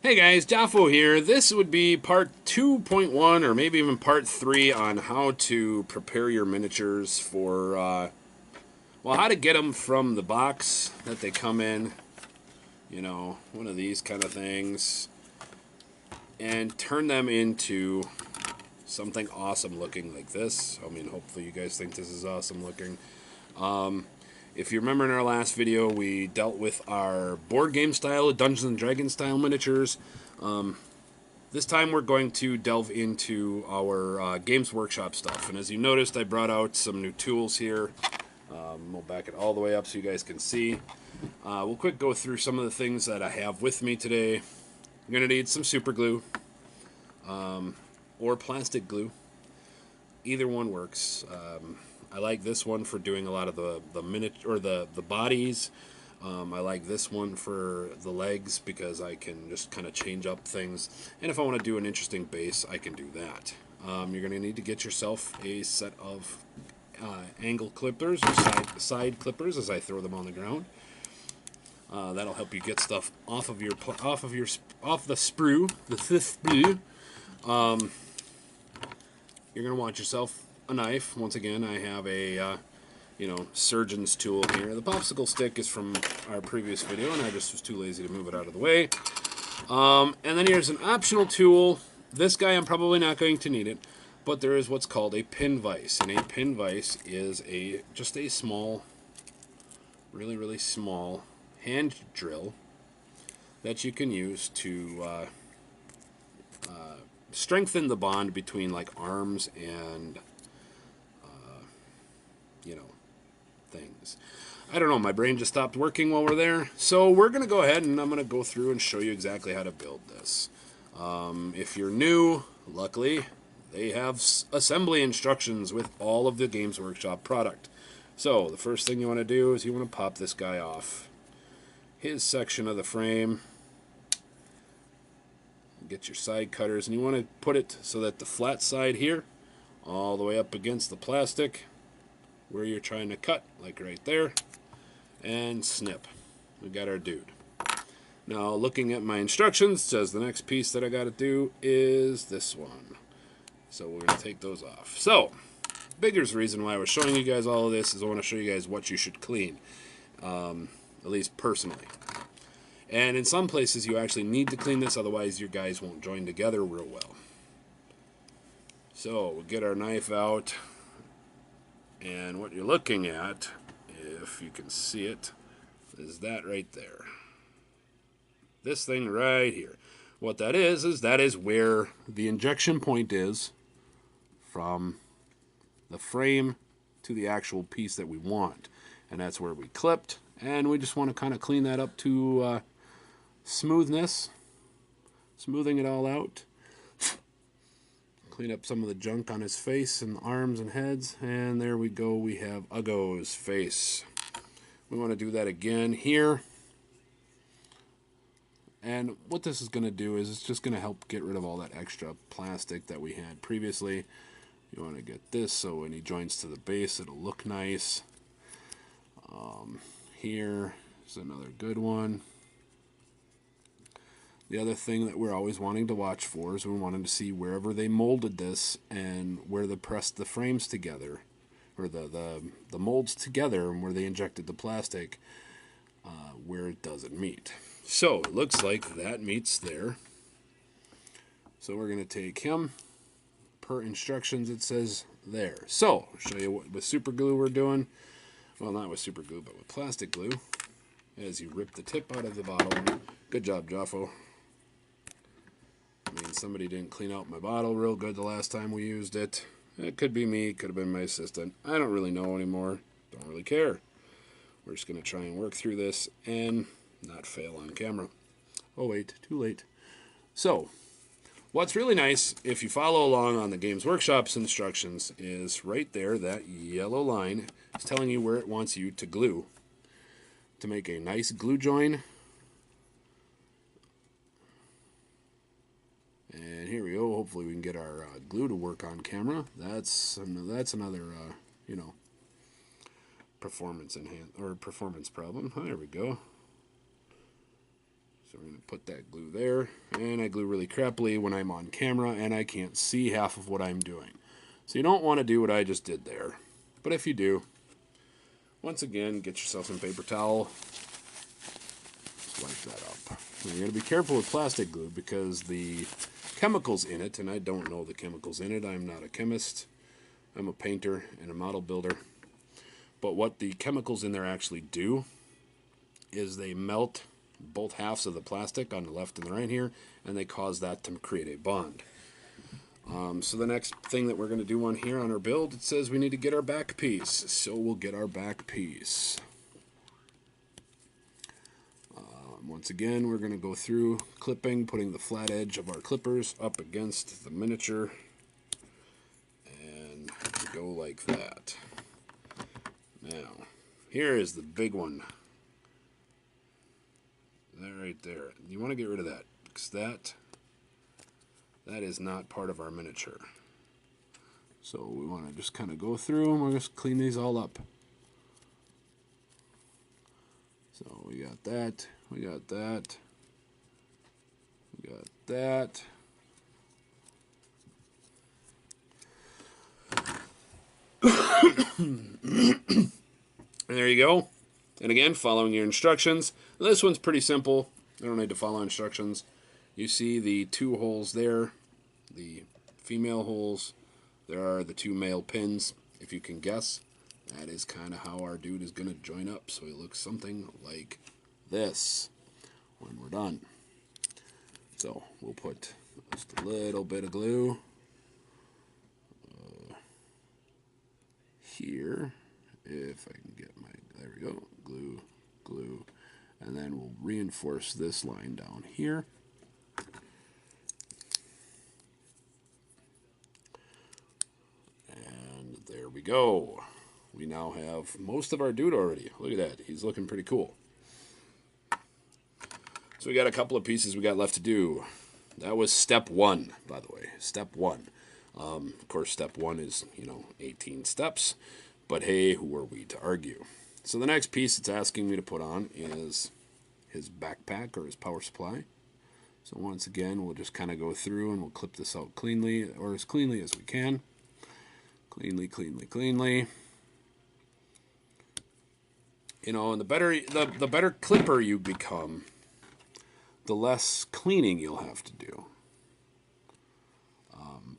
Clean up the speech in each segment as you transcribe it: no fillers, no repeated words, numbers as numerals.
Hey guys, Jaffo here. This would be part 2.1 or maybe even part 3 on how to prepare your miniatures for, well, how to get them from the box that they come in, one of these kind of things, and turn them into something awesome looking like this. I mean, hopefully you guys think this is awesome looking. If you remember in our last video, we dealt with our board game style, Dungeons and Dragons style miniatures. This time we're going to delve into our Games Workshop stuff. And as you noticed, I brought out some new tools here. We'll back it all the way up so you guys can see. We'll quick go through some of the things that I have with me today. You're going to need some super glue or plastic glue. Either one works. I like this one for doing a lot of the bodies. I like this one for the legs because I can just kind of change up things. And if I want to do an interesting base, I can do that. You're going to need to get yourself a set of angle clippers or side clippers as I throw them on the ground. That'll help you get stuff off the sprue, the fifth sprue. You're going to want yourself a knife. Once again, I have a surgeon's tool here. The popsicle stick is from our previous video, and I just was too lazy to move it out of the way. And then here's an optional tool. This guy, I'm probably not going to need it, but there is what's called a pin vise, and a pin vise is just a small, really, really small hand drill that you can use to strengthen the bond between like arms and things. I don't know, my brain just stopped working while we're there. So we're going to go ahead and I'm going to go through and show you exactly how to build this. If you're new, luckily, they have assembly instructions with all of the Games Workshop product. So the first thing you want to do is you want to pop this guy off his section of the frame. Get your side cutters, and you want to put it so that the flat side here, all the way up against the plastic, where you're trying to cut, like right there, and snip. We got our dude. Now, looking at my instructions, it says the next piece that I got to do is this one. So we're going to take those off. So, biggest reason why I was showing you guys all of this is I want to show you guys what you should clean, at least personally. And in some places, you actually need to clean this, otherwise your guys won't join together real well. So, we'll get our knife out. And what you're looking at, if you can see it, is that right there. This thing right here. What that is that is where the injection point is from the frame to the actual piece that we want. And that's where we clipped. And we just want to kind of clean that up to smoothness. Smoothing it all out. Clean up some of the junk on his face and arms and heads, and there we go. We have Uggo's face. We want to do that again here. And what this is going to do is it's just going to help get rid of all that extra plastic that we had previously. You want to get this so when he joins to the base, it'll look nice. Here is another good one. The other thing that we're always wanting to watch for is we're wanting to see wherever they molded this and where they pressed the frames together, or the molds together, and where they injected the plastic, where it doesn't meet. So it looks like that meets there. So we're going to take him. Per instructions, it says there. So I'll show you what with super glue we're doing. Well, not with super glue, but with plastic glue. As you rip the tip out of the bottle. Good job, Jaffo. I mean, somebody didn't clean out my bottle real good the last time we used it. It could be me, could have been my assistant. I don't really know anymore. Don't really care. We're just going to try and work through this and not fail on camera. Oh wait, too late. So, what's really nice, if you follow along on the Games Workshop's instructions, is right there, that yellow line is telling you where it wants you to glue. To make a nice glue join. And here we go. Hopefully we can get our glue to work on camera. That's another performance problem. There we go. So we're going to put that glue there, and I glue really crappily when I'm on camera and I can't see half of what I'm doing. So you don't want to do what I just did there. But if you do, once again, get yourself some paper towel, wipe that up. Now you're going to be careful with plastic glue because the chemicals in it, and I don't know the chemicals in it, I'm not a chemist, I'm a painter and a model builder. But what the chemicals in there actually do is they melt both halves of the plastic on the left and the right here, and they cause that to create a bond. So the next thing that we're going to do on here on our build, it says we need to get our back piece. So we'll get our back piece. Once again, we're going to go through clipping, putting the flat edge of our clippers up against the miniature, and go like that. Now, here is the big one. That right there. You want to get rid of that, because that is not part of our miniature. So we want to just kind of go through and we'll just clean these all up. So we got that, we got that, we got that. And there you go. And again, following your instructions. This one's pretty simple. I don't need to follow instructions. You see the two holes there, the female holes. There are the two male pins. If you can guess, that is kind of how our dude is going to join up. So he looks something like this when we're done. So we'll put just a little bit of glue here. If I can get my, there we go, glue, glue, and then we'll reinforce this line down here. And there we go. We now have most of our dude already. Look at that, he's looking pretty cool. So we got a couple of pieces we got left to do. That was step one, by the way, step one. Of course, step one is, 18 steps. But hey, who are we to argue? So the next piece it's asking me to put on is his backpack or his power supply. So once again, we'll just kind of go through and we'll clip this out cleanly, or as cleanly as we can. Cleanly, cleanly, cleanly. And the better clipper you become, the less cleaning you'll have to do.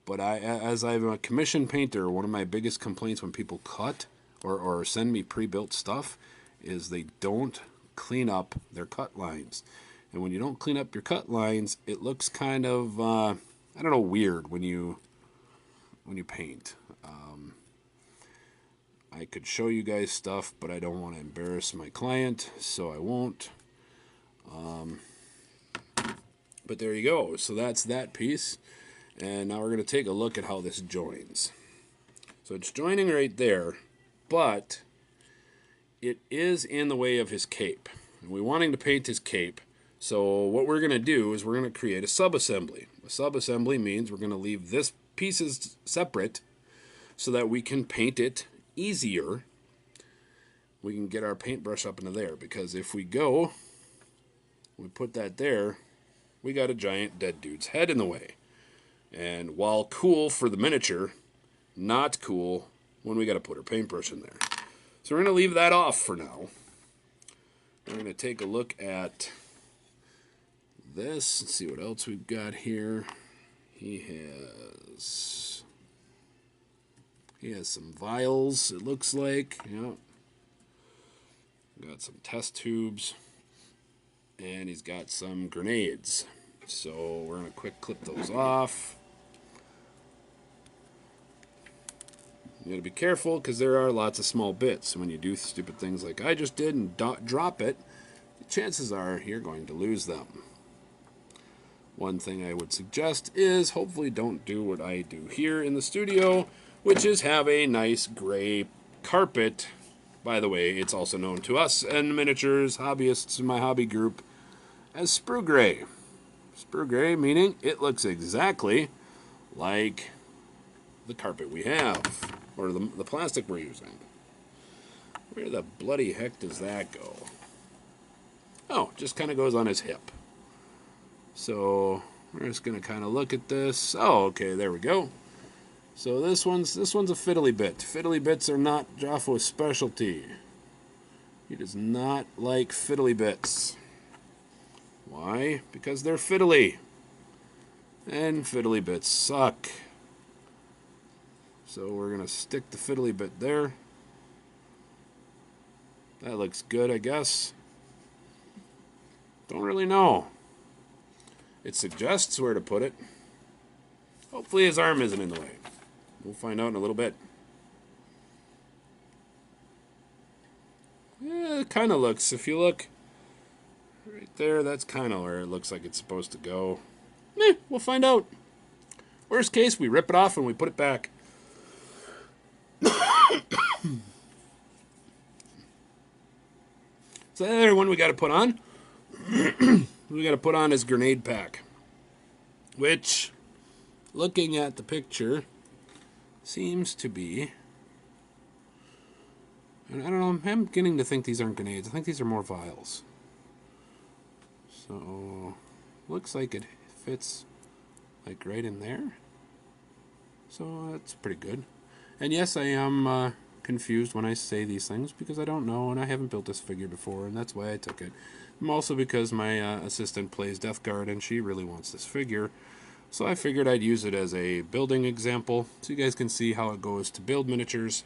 But as I'm a commission painter, one of my biggest complaints when people cut or send me pre-built stuff is they don't clean up their cut lines. And when you don't clean up your cut lines, it looks kind of, weird when you paint. I could show you guys stuff, but I don't want to embarrass my client, so I won't. But there you go. So that's that piece. And now we're going to take a look at how this joins. So it's joining right there, but it is in the way of his cape. And we're wanting to paint his cape. So what we're going to do is we're going to create a sub-assembly. A sub-assembly means we're going to leave this pieces separate so that we can paint it easier. We can get our paintbrush up into there, because if we put that there, we got a giant dead dude's head in the way. And while cool for the miniature, not cool when we got to put our paintbrush in there. So we're going to leave that off for now. We're going to take a look at this and see what else we've got here. He has some vials, it looks like. Yeah. Got some test tubes. And he's got some grenades. So we're going to quick clip those off. You got to be careful because there are lots of small bits. When you do stupid things like I just did and drop it, chances are you're going to lose them. One thing I would suggest is hopefully don't do what I do here in the studio, which is have a nice gray carpet. By the way, it's also known to us and miniatures hobbyists in my hobby group as sprue gray. Sprue gray meaning it looks exactly like the carpet we have, or the plastic we're using. Where the bloody heck does that go? Oh, just kind of goes on his hip. So we're just going to kind of look at this. Oh, okay, there we go. So this one's a fiddly bit. Fiddly bits are not Jaffo's specialty. He does not like fiddly bits. Why? Because they're fiddly. And fiddly bits suck. So we're going to stick the fiddly bit there. That looks good, I guess. Don't really know. It suggests where to put it. Hopefully his arm isn't in the way. We'll find out in a little bit. Yeah, it kind of looks. If you look right there, that's kind of where it looks like it's supposed to go. We'll find out. Worst case, we rip it off and we put it back. So the other one we got to put on, we got to put on his grenade pack, which, looking at the picture, seems to be, and I don't know, I'm beginning to think these aren't grenades. I think these are more vials. So, looks like it fits like right in there. So that's pretty good. And yes, I am confused when I say these things because I don't know and I haven't built this figure before, and that's why I took it. Also because my assistant plays Death Guard and she really wants this figure. So I figured I'd use it as a building example so you guys can see how it goes to build miniatures.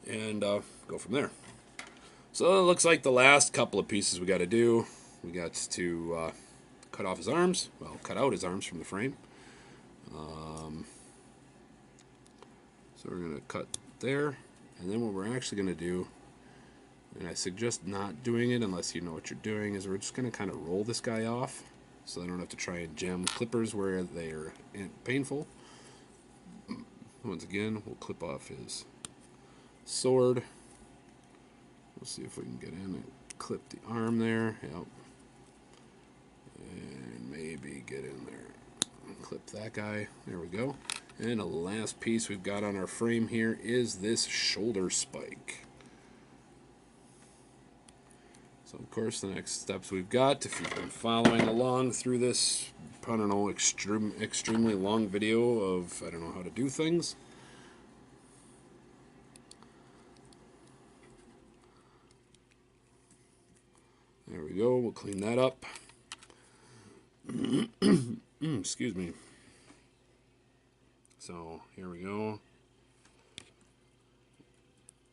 And go from there. So it looks like the last couple of pieces we got to do. We got to cut off his arms. Well, cut out his arms from the frame. So we're going to cut there. And then what we're actually going to do, and I suggest not doing it unless you know what you're doing, is we're just going to kind of roll this guy off so I don't have to try and jam clippers where they are painful. Once again, we'll clip off his sword. We'll see if we can get in and clip the arm there. Yep. And maybe get in there. Clip that guy. There we go. And the last piece we've got on our frame here is this shoulder spike. So, of course, the next steps we've got, if you've been following along through this, I don't know, extremely long video of, I don't know how to do things. There we go. We'll clean that up. Excuse me. So here we go.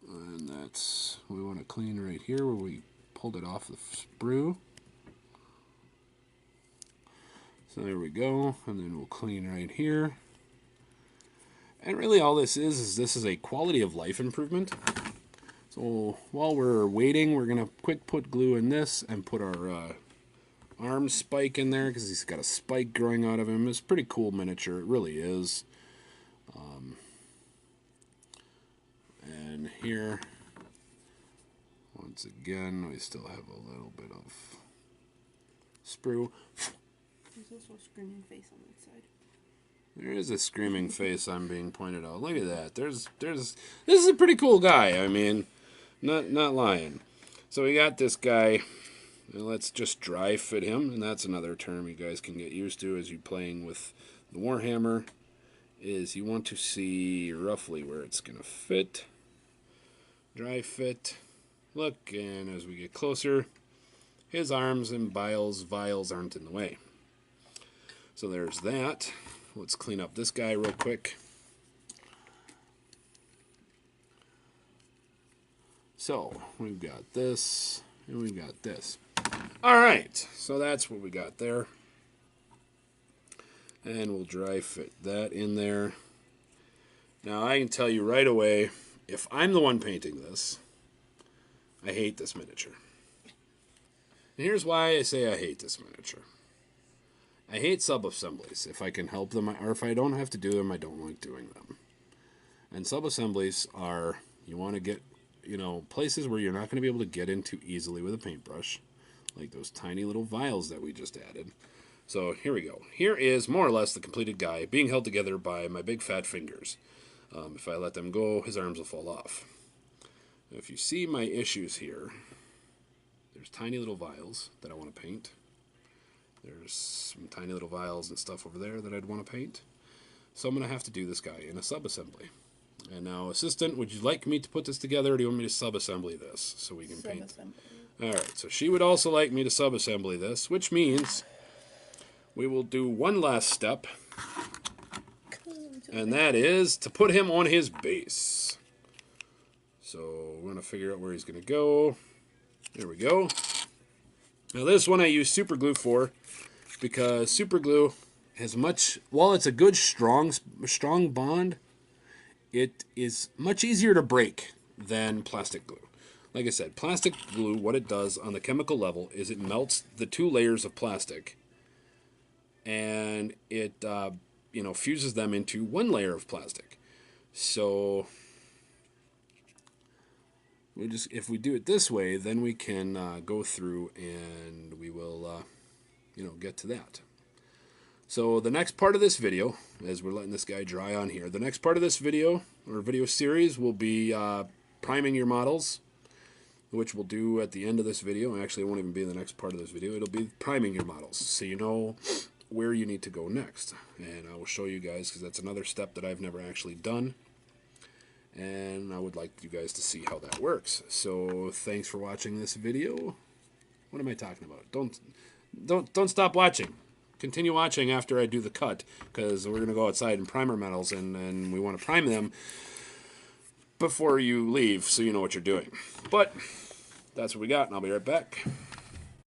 And that's, we want to clean right here where we pulled it off the sprue. So there we go. And then we'll clean right here. And really all this is this is a quality of life improvement. So while we're waiting, we're going to quick put glue in this and put our arm spike in there because he's got a spike growing out of him. It's a pretty cool miniature. It really is. And here, once again, we still have a little bit of sprue. There's also a screaming face on that side. There is a screaming face I'm being pointed out. Look at that. This is a pretty cool guy. I mean, not lying. So we got this guy. Let's just dry fit him, and that's another term you guys can get used to as you're playing with the Warhammer, is you want to see roughly where it's going to fit. Dry fit. Look, and as we get closer, his arms and vials aren't in the way. So there's that. Let's clean up this guy real quick. So we've got this, and we got this. Alright, so that's what we got there. And we'll dry fit that in there. Now I can tell you right away, if I'm the one painting this, I hate this miniature. And here's why I say I hate this miniature. I hate sub-assemblies. If I can help them, or if I don't have to do them, I don't like doing them. And sub-assemblies are, you want to get, places where you're not going to be able to get into easily with a paintbrush. Like those tiny little vials that we just added. So here we go. Here is more or less the completed guy being held together by my big fat fingers. If I let them go, his arms will fall off. Now, if you see my issues here, there's tiny little vials that I want to paint. There's some tiny little vials and stuff over there that I'd want to paint. So I'm going to have to do this guy in a sub-assembly. And now, assistant, would you like me to put this together, or do you want me to sub-assembly this so we can paint? Alright, so she would also like me to sub-assembly this, which means we will do one last step, and that is to put him on his base. So we're going to figure out where he's going to go. There we go. Now this one I use super glue for, because super glue has much, while it's a good strong bond, it is much easier to break than plastic glue. Like I said, plastic glue, what it does on the chemical level is it melts the two layers of plastic, and it fuses them into one layer of plastic. So if we do it this way, then we can go through and we will get to that. So the next part of this video, as we're letting this guy dry on here, the next part of this video, or video series, will be priming your models, which we'll do at the end of this video. Actually, it won't even be in the next part of this video. It'll be priming your models, so you know where you need to go next. And I will show you guys, because that's another step that I've never actually done. And I would like you guys to see how that works. So thanks for watching this video. What am I talking about? Don't stop watching. Continue watching after I do the cut, because we're going to go outside and prime our metals, and we want to prime them before you leave so you know what you're doing. But that's what we got, and I'll be right back.